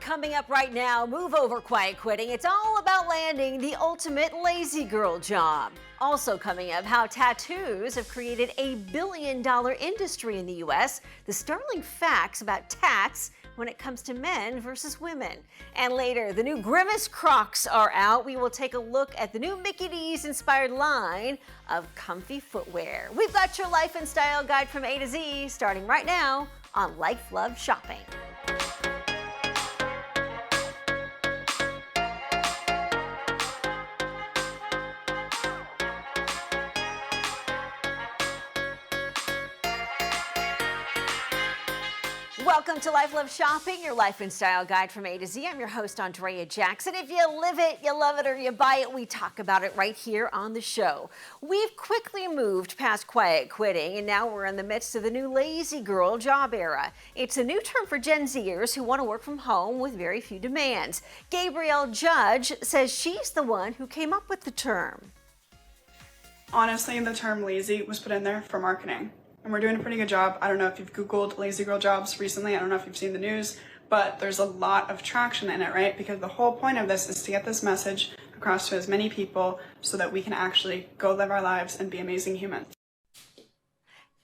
Coming up right now, move over quiet quitting. It's all about landing the ultimate lazy girl job. Also coming up, how tattoos have created a billion-dollar industry in the U.S. The startling facts about tats when it comes to men versus women. And later, the new Grimace Crocs are out. We will take a look at the new Mickey D's inspired line of comfy footwear. We've got your life and style guide from A to Z, starting right now on Life Love Shopping. Welcome to Life Love Shopping, your life and style guide from A to Z. I'm your host, Andrea Jackson. If you live it, you love it, or you buy it, we talk about it right here on the show. We've quickly moved past quiet quitting, and now we're in the midst of the new lazy girl job era. It's a new term for Gen Zers who want to work from home with very few demands. Gabrielle Judge says she's the one who came up with the term. Honestly, the term lazy was put in there for marketing. And we're doing a pretty good job. I don't know if you've Googled lazy girl jobs recently. I don't know if you've seen the news, but there's a lot of traction in it, right? Because the whole point of this is to get this message across to as many people so that we can actually go live our lives and be amazing humans.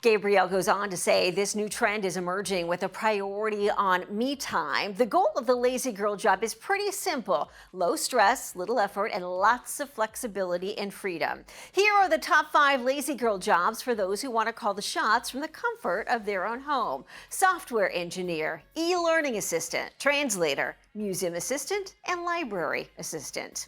Gabrielle goes on to say this new trend is emerging with a priority on me time. The goal of the lazy girl job is pretty simple: low stress, little effort, and lots of flexibility and freedom. Here are the top 5 lazy girl jobs for those who want to call the shots from the comfort of their own home: software engineer, e-learning assistant, translator, museum assistant, and library assistant.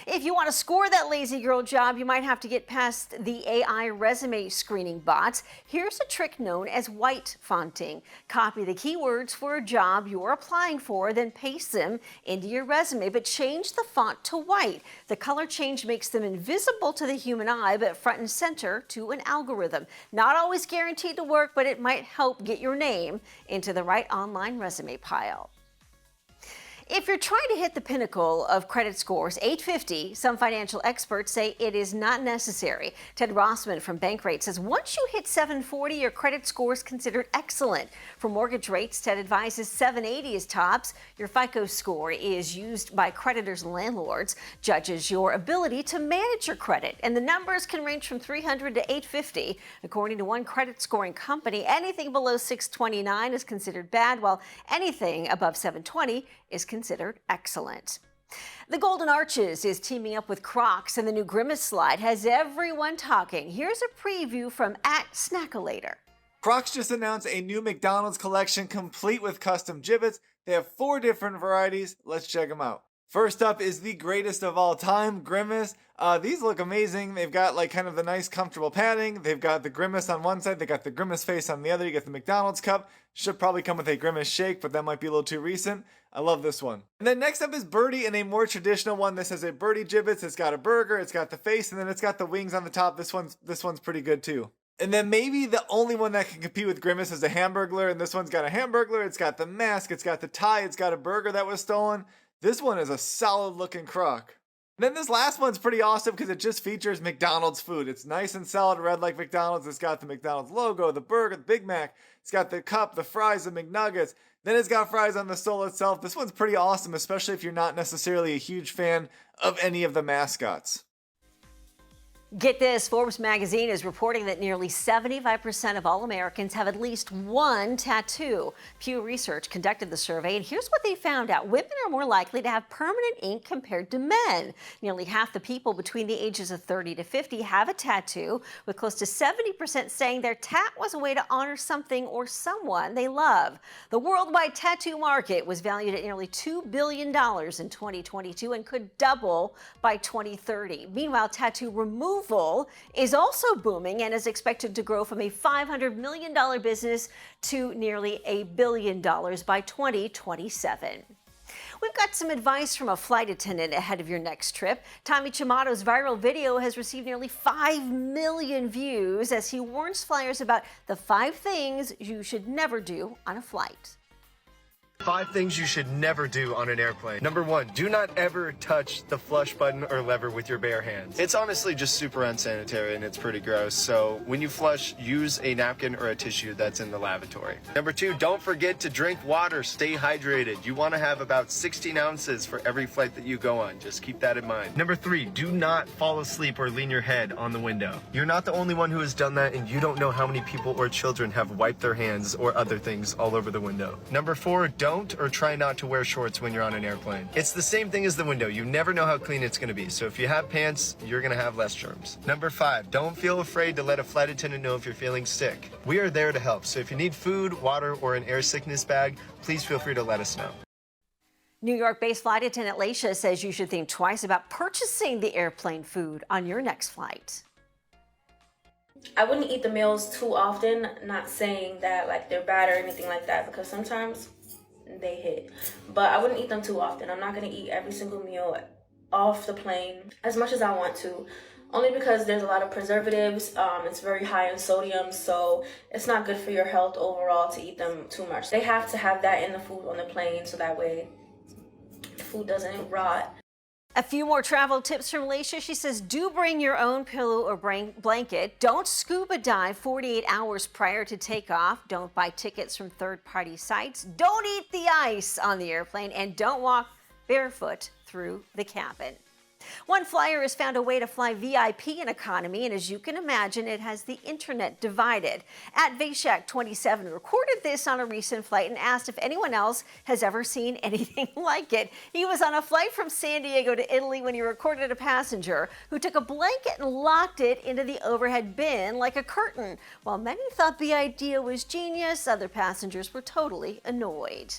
If you want to score that lazy girl job, you might have to get past the AI resume screening bots. Here's a trick known as white fonting. Copy the keywords for a job you're applying for, then paste them into your resume, but change the font to white. The color change makes them invisible to the human eye, but front and center to an algorithm. Not always guaranteed to work, but it might help get your name into the right online resume pile. If you're trying to hit the pinnacle of credit scores, 850, some financial experts say it is not necessary. Ted Rossman from Bankrate says once you hit 740, your credit score is considered excellent. For mortgage rates, Ted advises 780 is tops. Your FICO score is used by creditors and landlords, judges your ability to manage your credit, and the numbers can range from 300 to 850. According to one credit scoring company, anything below 629 is considered bad, while anything above 720 is considered excellent. The Golden Arches is teaming up with Crocs, and the new Grimace slide has everyone talking. Here's a preview from @Snackalator. Crocs just announced a new McDonald's collection complete with custom gibbets. They have 4 different varieties. Let's check them out. First up is the greatest of all time, Grimace. These look amazing. They've got like kind of the nice comfortable padding. They've got the Grimace on one side. They got the Grimace face on the other. You get the McDonald's cup. Should probably come with a Grimace shake, but that might be a little too recent. I love this one. And then next up is Birdie, and a more traditional one. This has a Birdie gibbets. It's got a burger. It's got the face, and then it's got the wings on the top. This one's pretty good too. And then maybe the only one that can compete with Grimace is a Hamburglar, and this one's got a Hamburglar. It's got the mask. It's got the tie. It's got a burger that was stolen. This one is a solid looking Croc. And then this last one's pretty awesome because it just features McDonald's food. It's nice and solid red like McDonald's. It's got the McDonald's logo, the burger, the Big Mac. It's got the cup, the fries, the McNuggets. Then it's got fries on the sole itself. This one's pretty awesome, especially if you're not necessarily a huge fan of any of the mascots. Get this, Forbes magazine is reporting that nearly 75% of all Americans have at least one tattoo. Pew Research conducted the survey, and here's what they found out. Women are more likely to have permanent ink compared to men. Nearly half the people between the ages of 30 to 50 have a tattoo, with close to 70% saying their tat was a way to honor something or someone they love. The worldwide tattoo market was valued at nearly $2 billion in 2022 and could double by 2030. Meanwhile, tattoo removal is also booming and is expected to grow from a $500 million business to nearly $1 billion by 2027. We've got some advice from a flight attendant ahead of your next trip. Tommy Chimato's viral video has received nearly 5 million views as he warns flyers about the 5 things you should never do on a flight. 5 things you should never do on an airplane. Number 1, do not ever touch the flush button or lever with your bare hands. It's honestly just super unsanitary and it's pretty gross, so when you flush, use a napkin or a tissue that's in the lavatory. Number 2, don't forget to drink water. Stay hydrated. You want to have about 16 ounces for every flight that you go on. Just keep that in mind. Number 3, do not fall asleep or lean your head on the window. You're not the only one who has done that, and you don't know how many people or children have wiped their hands or other things all over the window. Number 4, don't or try not to wear shorts when you're on an airplane. It's the same thing as the window. You never know how clean it's going to be. So if you have pants, you're going to have less germs. Number 5, don't feel afraid to let a flight attendant know if you're feeling sick. We are there to help. So if you need food, water, or an air sickness bag, please feel free to let us know. New York-based flight attendant Laisha says you should think twice about purchasing the airplane food on your next flight. I wouldn't eat the meals too often, not saying that like they're bad or anything like that, because sometimes they hit, but I wouldn't eat them too often. I'm not going to eat every single meal off the plane as much as I want to, only because there's a lot of preservatives. It's very high in sodium, so it's not good for your health overall to eat them too much. They have to have that in the food on the plane so that way the food doesn't rot. A few more travel tips from Laisha. She says, do bring your own pillow or blanket. Don't scuba dive 48 hours prior to takeoff. Don't buy tickets from third-party sites. Don't eat the ice on the airplane. And don't walk barefoot through the cabin. One flyer has found a way to fly VIP in economy, and as you can imagine, it has the internet divided. At Vaishak27 recorded this on a recent flight and asked if anyone else has ever seen anything like it. He was on a flight from San Diego to Italy when he recorded a passenger who took a blanket and locked it into the overhead bin like a curtain. While many thought the idea was genius, other passengers were totally annoyed.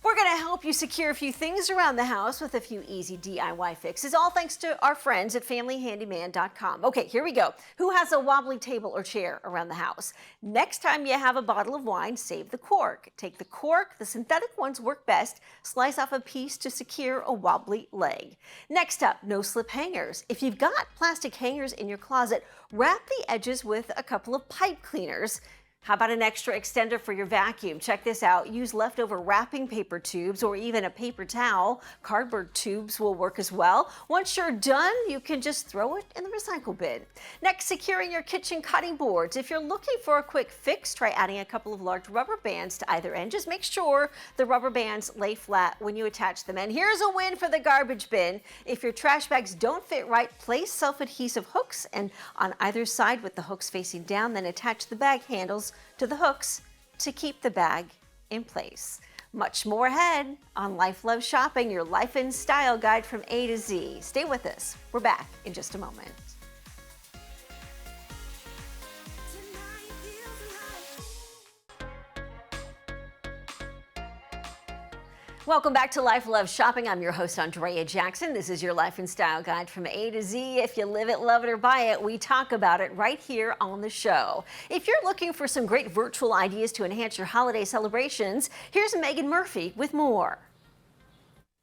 We're going to help you secure a few things around the house with a few easy DIY fixes, all thanks to our friends at FamilyHandyman.com. Okay, here we go. Who has a wobbly table or chair around the house? Next time you have a bottle of wine, save the cork. Take the cork, the synthetic ones work best, slice off a piece to secure a wobbly leg. Next up, no slip hangers. If you've got plastic hangers in your closet, wrap the edges with a couple of pipe cleaners. How about an extra extender for your vacuum? Check this out. Use leftover wrapping paper tubes or even a paper towel. Cardboard tubes will work as well. Once you're done, you can just throw it in the recycle bin. Next, securing your kitchen cutting boards. If you're looking for a quick fix, try adding a couple of large rubber bands to either end. Just make sure the rubber bands lay flat when you attach them. And here's a win for the garbage bin. If your trash bags don't fit right, place self-adhesive hooks and on either side with the hooks facing down, then attach the bag handles to the hooks to keep the bag in place. Much more ahead on Life Love Shopping, your life and style guide from A to Z. Stay with us. We're back in just a moment. Welcome back to Life Love Shopping. I'm your host, Andrea Jackson. This is your life and style guide from A to Z. If you live it, love it, or buy it, we talk about it right here on the show. If you're looking for some great virtual ideas to enhance your holiday celebrations, here's Megan Murphy with more.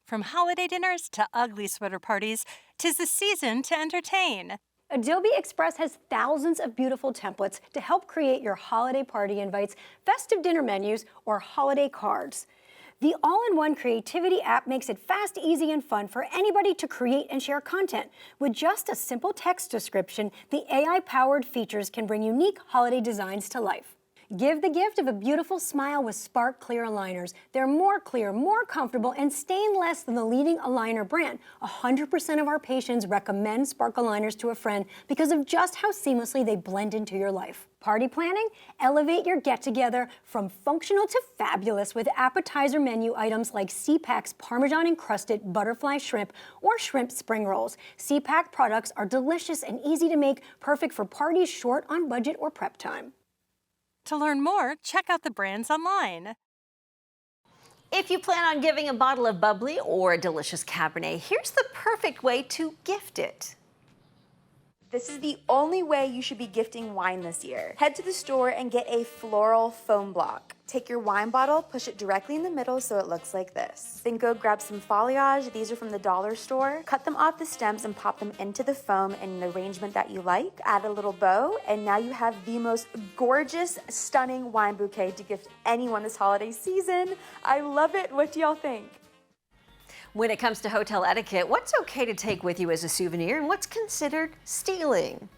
From holiday dinners to ugly sweater parties, 'tis the season to entertain. Adobe Express has thousands of beautiful templates to help create your holiday party invites, festive dinner menus, or holiday cards. The all-in-one creativity app makes it fast, easy, and fun for anybody to create and share content. With just a simple text description, the AI-powered features can bring unique holiday designs to life. Give the gift of a beautiful smile with Spark Clear aligners. They're more clear, more comfortable, and stain less than the leading aligner brand. 100% of our patients recommend Spark aligners to a friend because of just how seamlessly they blend into your life. Party planning? Elevate your get-together from functional to fabulous with appetizer menu items like CPAC's Parmesan-encrusted butterfly shrimp or shrimp spring rolls. CPAC products are delicious and easy to make, perfect for parties short on budget or prep time. To learn more, check out the brands online. If you plan on giving a bottle of bubbly or a delicious Cabernet, here's the perfect way to gift it. This is the only way you should be gifting wine this year. Head to the store and get a floral foam block. Take your wine bottle, push it directly in the middle so it looks like this. Then go grab some foliage. These are from the dollar store. Cut them off the stems and pop them into the foam in an arrangement that you like. Add a little bow, and now you have the most gorgeous, stunning wine bouquet to gift anyone this holiday season. I love it. What do y'all think? When it comes to hotel etiquette, what's okay to take with you as a souvenir and what's considered stealing?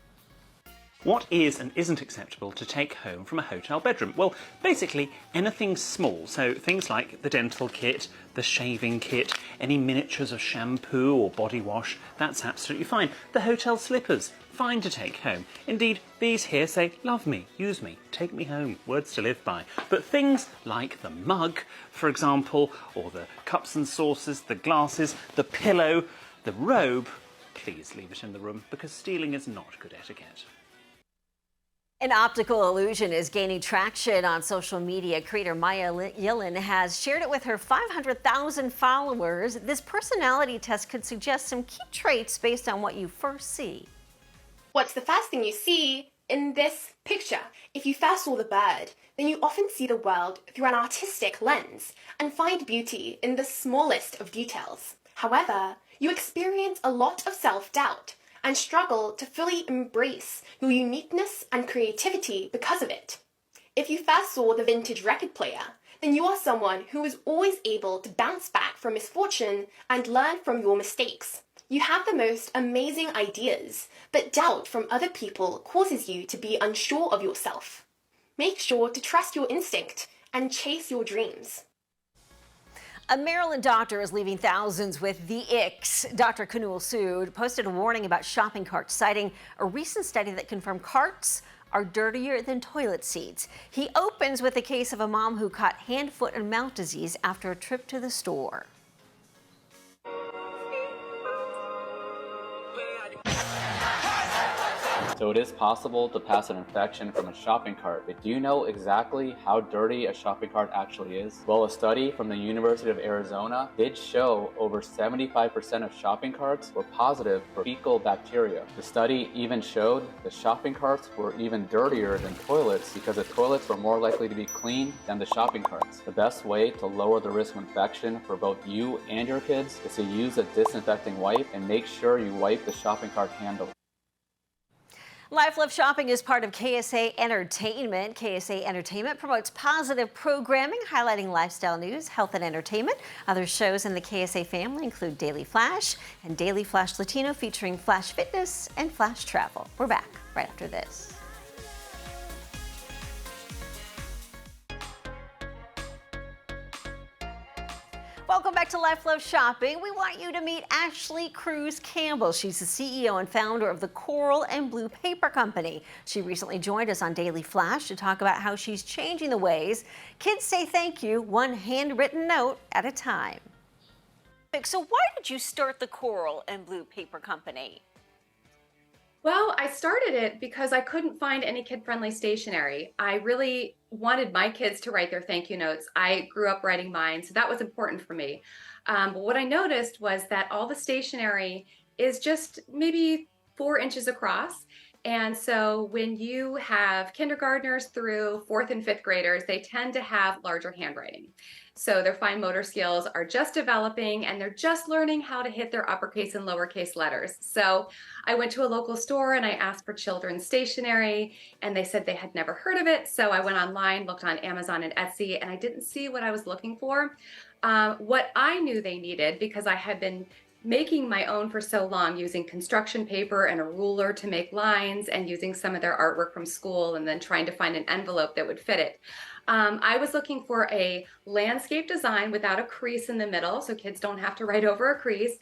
What is and isn't acceptable to take home from a hotel bedroom? Well, basically anything small, so things like the dental kit, the shaving kit, any miniatures of shampoo or body wash, that's absolutely fine. The hotel slippers, fine to take home. Indeed, these here say, love me, use me, take me home, words to live by. But things like the mug, for example, or the cups and saucers, the glasses, the pillow, the robe, please leave it in the room because stealing is not good etiquette. An optical illusion is gaining traction on social media. Creator Maya Yellen has shared it with her 500,000 followers. This personality test could suggest some key traits based on what you first see. What's the first thing you see in this picture? If you first saw the bird, then you often see the world through an artistic lens and find beauty in the smallest of details. However, you experience a lot of self-doubt and struggle to fully embrace your uniqueness and creativity because of it. If you first saw the vintage record player, then you are someone who is always able to bounce back from misfortune and learn from your mistakes. You have the most amazing ideas, but doubt from other people causes you to be unsure of yourself. Make sure to trust your instinct and chase your dreams. A Maryland doctor is leaving thousands with the icks. Dr. Kunal Sood posted a warning about shopping carts, citing a recent study that confirmed carts are dirtier than toilet seats. He opens with a case of a mom who caught hand, foot, and mouth disease after a trip to the store. So it is possible to pass an infection from a shopping cart. But do you know exactly how dirty a shopping cart actually is? Well, a study from the University of Arizona did show over 75% of shopping carts were positive for fecal bacteria. The study even showed the shopping carts were even dirtier than toilets because the toilets were more likely to be clean than the shopping carts. The best way to lower the risk of infection for both you and your kids is to use a disinfecting wipe and make sure you wipe the shopping cart handle. Life Love Shopping is part of KSA Entertainment. KSA Entertainment promotes positive programming, highlighting lifestyle news, health, and entertainment. Other shows in the KSA family include Daily Flash and Daily Flash Latino, featuring Flash Fitness and Flash Travel. We're back right after this. Welcome back to Life Love Shopping. We want you to meet Ashley Cruz Campbell. She's the CEO and founder of the Coral and Blue Paper Company. She recently joined us on Daily Flash to talk about how she's changing the ways kids say thank you, one handwritten note at a time. So why did you start the Coral and Blue Paper Company? Well, I started it because I couldn't find any kid-friendly stationery. I really wanted my kids to write their thank you notes. I grew up writing mine, so that was important for me. But what I noticed was that all the stationery is just maybe 4 inches across. And so when you have kindergartners through 4th and 5th graders, they tend to have larger handwriting. So their fine motor skills are just developing and they're just learning how to hit their uppercase and lowercase letters. So I went to a local store and I asked for children's stationery and they said they had never heard of it. So I went online, looked on Amazon and Etsy, and I didn't see what I was looking for. What I knew they needed, because I had been making my own for so long using construction paper and a ruler to make lines and using some of their artwork from school and then trying to find an envelope that would fit it. I was looking for a landscape design without a crease in the middle, so kids don't have to write over a crease.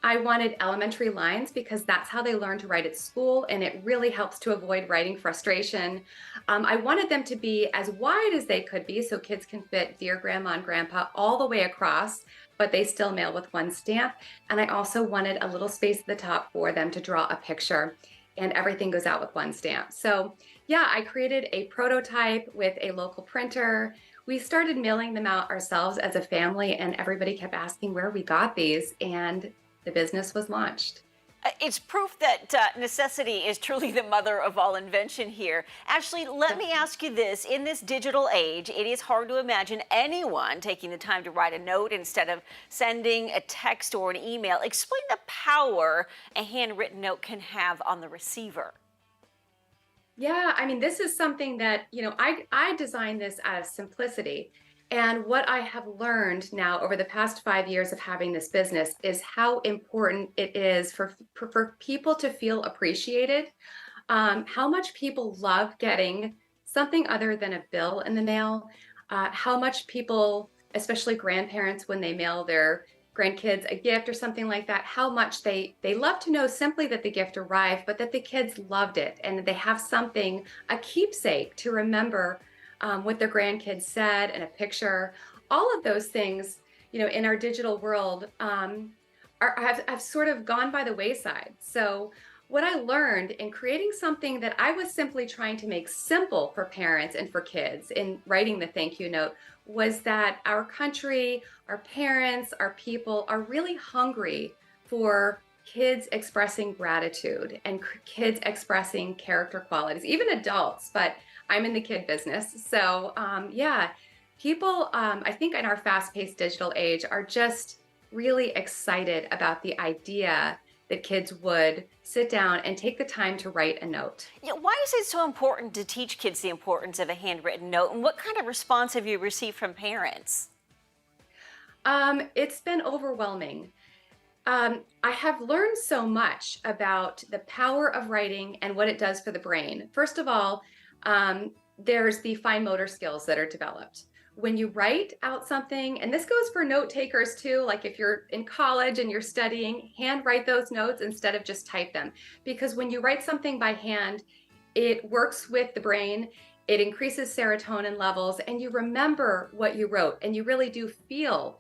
I wanted elementary lines because that's how they learn to write at school, and it really helps to avoid writing frustration. I wanted them to be as wide as they could be so kids can fit Dear Grandma and Grandpa all the way across, but they still mail with one stamp. And I also wanted a little space at the top for them to draw a picture, and everything goes out with one stamp. So yeah, I created a prototype with a local printer. We started mailing them out ourselves as a family, and everybody kept asking where we got these, and the business was launched. It's proof that necessity is truly the mother of all invention here. Ashley, let me ask you this. In this digital age, it is hard to imagine anyone taking the time to write a note instead of sending a text or an email. Explain the power a handwritten note can have on the receiver. Yeah, I mean, this is something that, I designed this out of simplicity. And what I have learned now over the past 5 years of having this business is how important it is for people to feel appreciated, how much people love getting something other than a bill in the mail, how much people, especially grandparents, when they mail their grandkids a gift or something like that, how much they love to know simply that the gift arrived, but that the kids loved it and that they have something, a keepsake to remember what their grandkids said and a picture. All of those things, in our digital world have sort of gone by the wayside. So what I learned in creating something that I was simply trying to make simple for parents and for kids in writing the thank you note was that our country, our parents, our people are really hungry for kids expressing gratitude and kids expressing character qualities, even adults, but I'm in the kid business. So people, I think in our fast-paced digital age are just really excited about the idea that kids would sit down and take the time to write a note. Yeah, why is it so important to teach kids the importance of a handwritten note? And what kind of response have you received from parents? It's been overwhelming. I have learned so much about the power of writing and what it does for the brain. First of all, there's the fine motor skills that are developed. When you write out something, and this goes for note takers too, like if you're in college and you're studying, hand write those notes instead of just type them. Because when you write something by hand, it works with the brain, it increases serotonin levels, and you remember what you wrote, and you really do feel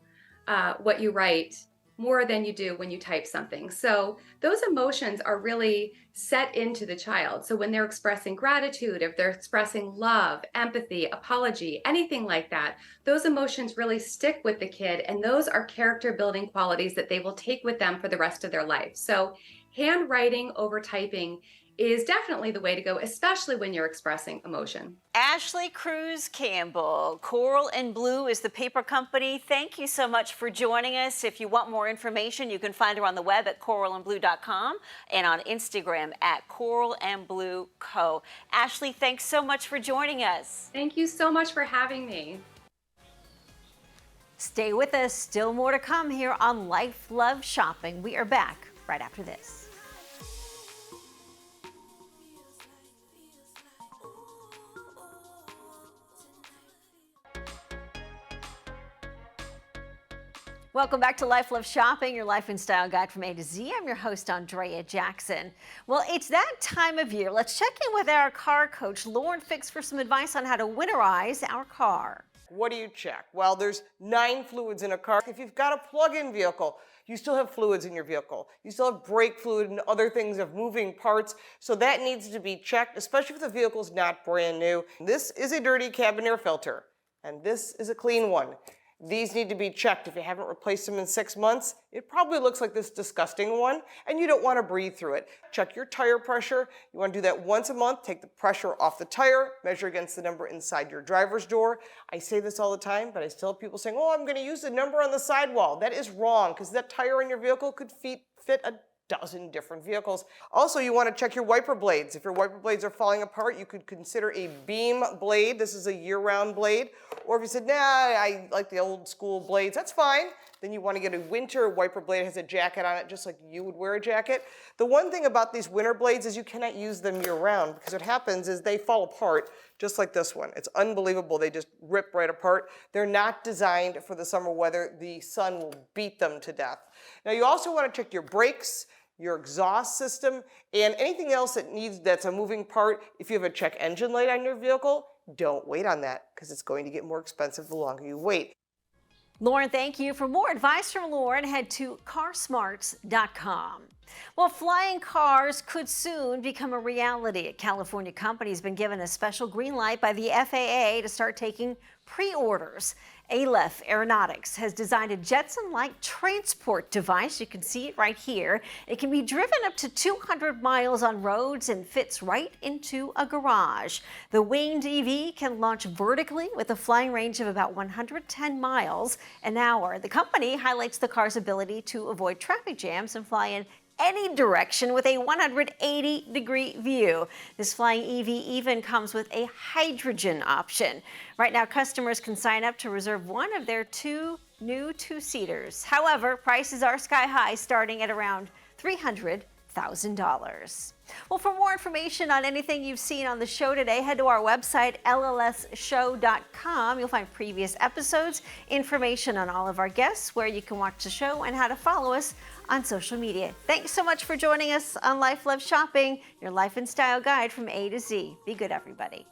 what you write more than you do when you type something. So those emotions are really set into the child. So when they're expressing gratitude, if they're expressing love, empathy, apology, anything like that, those emotions really stick with the kid. And those are character building qualities that they will take with them for the rest of their life. So handwriting over typing is definitely the way to go, especially when you're expressing emotion. Ashley Cruz Campbell, Coral and Blue is the paper company. Thank you so much for joining us. If you want more information, you can find her on the web at coralandblue.com and on Instagram at coralandblueco. Ashley, thanks so much for joining us. Thank you so much for having me. Stay with us. Still more to come here on Life Love Shopping. We are back right after this. Welcome back to Life Love Shopping, your life and style guide from A to Z. I'm your host, Andrea Jackson. Well, it's that time of year. Let's check in with our car coach, Lauren Fix, for some advice on how to winterize our car. What do you check? Well, there's 9 fluids in a car. If you've got a plug-in vehicle, you still have fluids in your vehicle. You still have brake fluid and other things of moving parts. So that needs to be checked, especially if the vehicle's not brand new. This is a dirty cabin air filter, and this is a clean one. These need to be checked. If you haven't replaced them in 6 months, it probably looks like this disgusting one, and you don't want to breathe through it. Check your tire pressure. You want to do that once a month. Take the pressure off the tire, measure against the number inside your driver's door. I say this all the time, but I still have people saying, oh, I'm going to use the number on the sidewall. That is wrong, because that tire in your vehicle could fit a dozen different vehicles. Also, you want to check your wiper blades. If your wiper blades are falling apart, you could consider a beam blade. This is a year-round blade. Or if you said, nah, I like the old school blades, that's fine. Then you want to get a winter wiper blade. It has a jacket on it, just like you would wear a jacket. The one thing about these winter blades is you cannot use them year-round, because what happens is they fall apart, just like this one. It's unbelievable. They just rip right apart. They're not designed for the summer weather. The sun will beat them to death. Now, you also want to check your brakes, your exhaust system, and anything else that's a moving part. If you have a check engine light on your vehicle, don't wait on that, because it's going to get more expensive the longer you wait. Lauren, thank you. For more advice from Lauren, head to carsmarts.com. Well, flying cars could soon become a reality. A California company has been given a special green light by the FAA to start taking pre-orders. Aleph Aeronautics has designed a Jetson-like transport device. You can see it right here. It can be driven up to 200 miles on roads and fits right into a garage. The winged EV can launch vertically with a flying range of about 110 miles an hour. The company highlights the car's ability to avoid traffic jams and fly in any direction with a 180-degree view. This flying EV even comes with a hydrogen option. Right now, customers can sign up to reserve one of their two new two-seaters. However, prices are sky high, starting at around $300,000. Well, for more information on anything you've seen on the show today, head to our website, llsshow.com. You'll find previous episodes, information on all of our guests, where you can watch the show, and how to follow us on social media. Thanks so much for joining us on Life Love Shopping, your life and style guide from A to Z. Be good, everybody.